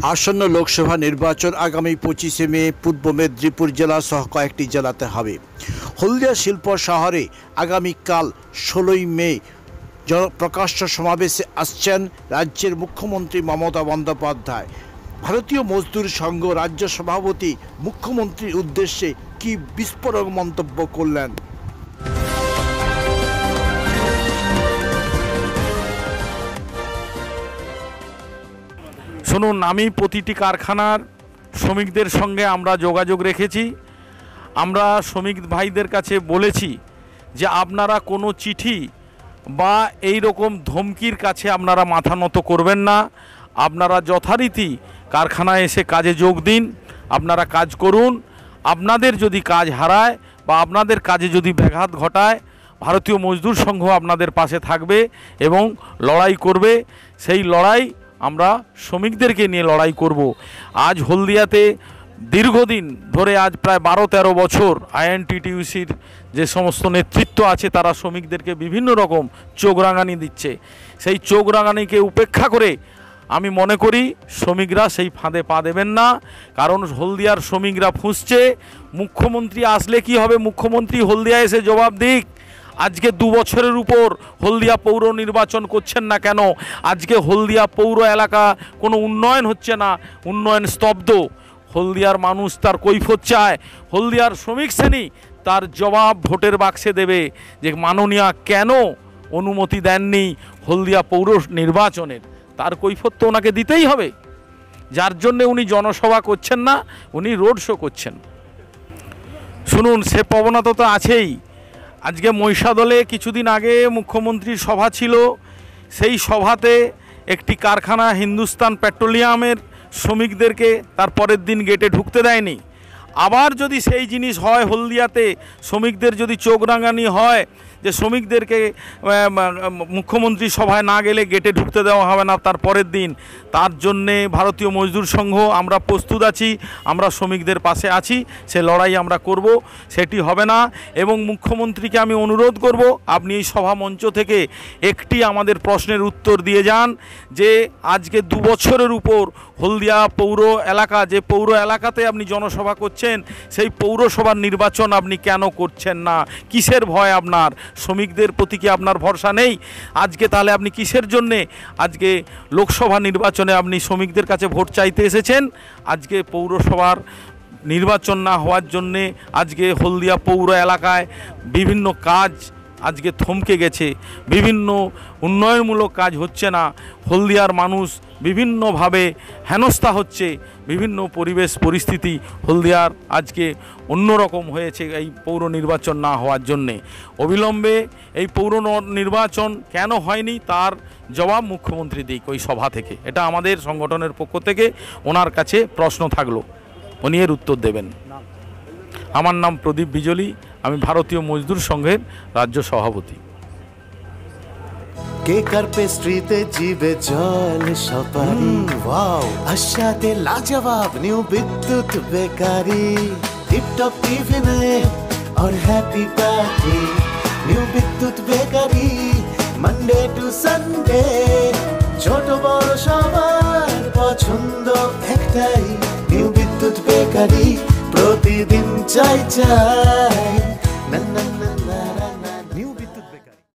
আসন্ন লোকসভা নির্বাচন আগামী 25শে মে পূর্ব মেদিনীপুর জেলা সহ কয়েকটি জেলাতে হবে। হলদিয়া শিল্প শহরে আগামীকাল 16ই মে প্রকাশ্য সমাবেশে আসছেন রাজ্যের মুখ্যমন্ত্রী মমতা বন্দ্যোপাধ্যায়। ভারতীয় মজদুর সংঘ রাজ্য সভাপতি মুখ্যমন্ত্রীর উদ্দেশ্যে কি বিস্ফোরক মন্তব্য করলেন। শুনুন, আমি প্রতিটি কারখানার শ্রমিকদের সঙ্গে আমরা যোগাযোগ রেখেছি। আমরা শ্রমিক ভাইদের কাছে বলেছি যে আপনারা কোনো চিঠি বা এই রকম ধমকির কাছে আপনারা মাথা নত করবেন না। আপনারা যথারীতি কারখানায় এসে কাজে যোগ দিন, আপনারা কাজ করুন। আপনাদের যদি কাজ হারায় বা আপনাদের কাজে যদি ব্যাঘাত ঘটায়, ভারতীয় মজদুর সংঘ আপনাদের পাশে থাকবে এবং লড়াই করবে। সেই লড়াই আমরা শ্রমিকদেরকে নিয়ে লড়াই করব। আজ হলদিয়াতে দীর্ঘদিন ধরে, আজ প্রায় 12-13 বছর আইএনটিটিইউসির যে সমস্ত নেতৃত্ব আছে তারা শ্রমিকদেরকে বিভিন্ন রকম চোখ রাঙানি দিচ্ছে। সেই চোখ রাঙানিকে উপেক্ষা করে আমি মনে করি শ্রমিকরা সেই ফাঁদে পা দেবেন না। কারণ হলদিয়ার শ্রমিকরা ফুঁসছে। মুখ্যমন্ত্রী আসলে কি হবে? মুখ্যমন্ত্রী হলদিয়া এসে জবাব দিক। আজকে 2 বছরের উপর হলদিয়া পৌর নির্বাচন করছেন না কেন? আজকে হলদিয়া পৌর এলাকা কোনো উন্নয়ন হচ্ছে না, উন্নয়ন স্তব্ধ। হলদিয়ার মানুষ তার কৈফিয়ত চায়। হলদিয়ার শ্রমিক শ্রেণী তার জবাব ভোটের বাক্সে দেবে যে মাননীয়া কেন অনুমতি দেননি হলদিয়া পৌর নির্বাচনের। তার কৈফিয়ত তো ওনাকে দিতেই হবে, যার জন্যে উনি জনসভা করছেন না, উনি রোড শো করছেন। শুনুন, সে প্রবণতা তো আছেই। আজকে মহিষাদলে কিছুদিন আগে মুখ্যমন্ত্রীর সভা ছিল। সেই সভাতে একটি কারখানা হিন্দুস্তান পেট্রোলিয়ামের শ্রমিকদেরকে তার পরের দিন গেটে ঢুকতে দেয়নি। আবার যদি সেই জিনিস হয় হলদিয়াতে, শ্রমিকদের যদি চোখ রাঙানি হয় যে শ্রমিকদেরকে মুখ্যমন্ত্রী সভায় না গেলে গেটে ঢুকতে দেওয়া হবে না তার পরের দিন, তার জন্যে ভারতীয় মজদুর সংঘ আমরা প্রস্তুত আছি, আমরা শ্রমিকদের পাশে আছি। সে লড়াই আমরা করব, সেটি হবে না। এবং মুখ্যমন্ত্রীকে আমি অনুরোধ করব, আপনি এই সভা মঞ্চ থেকে একটি আমাদের প্রশ্নের উত্তর দিয়ে যান যে আজকে 2 বছরের উপর হলদিয়া পৌর এলাকা, যে পৌর এলাকাতে আপনি জনসভা করছেন, সেই পৌরসভার নির্বাচন আপনি কেন করছেন না? কিসের ভয় আপনার? শ্রমিকদের প্রতি কি আপনার ভরসা নেই? আজকে তাহলে আপনি কিসের জন্যে আজকে লোকসভা নির্বাচনে আপনি শ্রমিকদের কাছে ভোট চাইতে এসেছেন? আজকে পৌরসভার নির্বাচন না হওয়ার জন্যে আজকে হলদিয়া পৌর এলাকায় বিভিন্ন কাজ আজকে থমকে গেছে, বিভিন্ন উন্নয়নমূলক কাজ হচ্ছে না। হলদিয়ার মানুষ বিভিন্নভাবে হেনস্থা হচ্ছে, বিভিন্ন পরিবেশ পরিস্থিতি হলদিয়ার আজকে অন্যরকম হয়েছে এই পৌর নির্বাচন না হওয়ার জন্যে। অবিলম্বে এই পৌর নির্বাচন কেন হয়নি তার জবাব মুখ্যমন্ত্রী দিক ওই সভা থেকে। এটা আমাদের সংগঠনের পক্ষ থেকে ওনার কাছে প্রশ্ন থাকলো, উনি এর উত্তর দেবেন। আমার নাম প্রদীপ বিজলি, আমি ভারতীয় মজদুর সংঘের রাজ্য সভাপতি। কেকার পেস্ট্রিতে জিবে জল সপারি, ওয়াও আশাতে লাজবাব নিউ বিদ্যুৎ বেকারি, টিপটপ টিফিনে और हैप्पी पार्टी নিউ বিদ্যুৎ বেকারি, মানডে টু সানডে ছোট বড় সবার পছন্দ একটাই, নিউ বিদ্যুৎ বেকারি প্রতিদিন চাই চাই না না।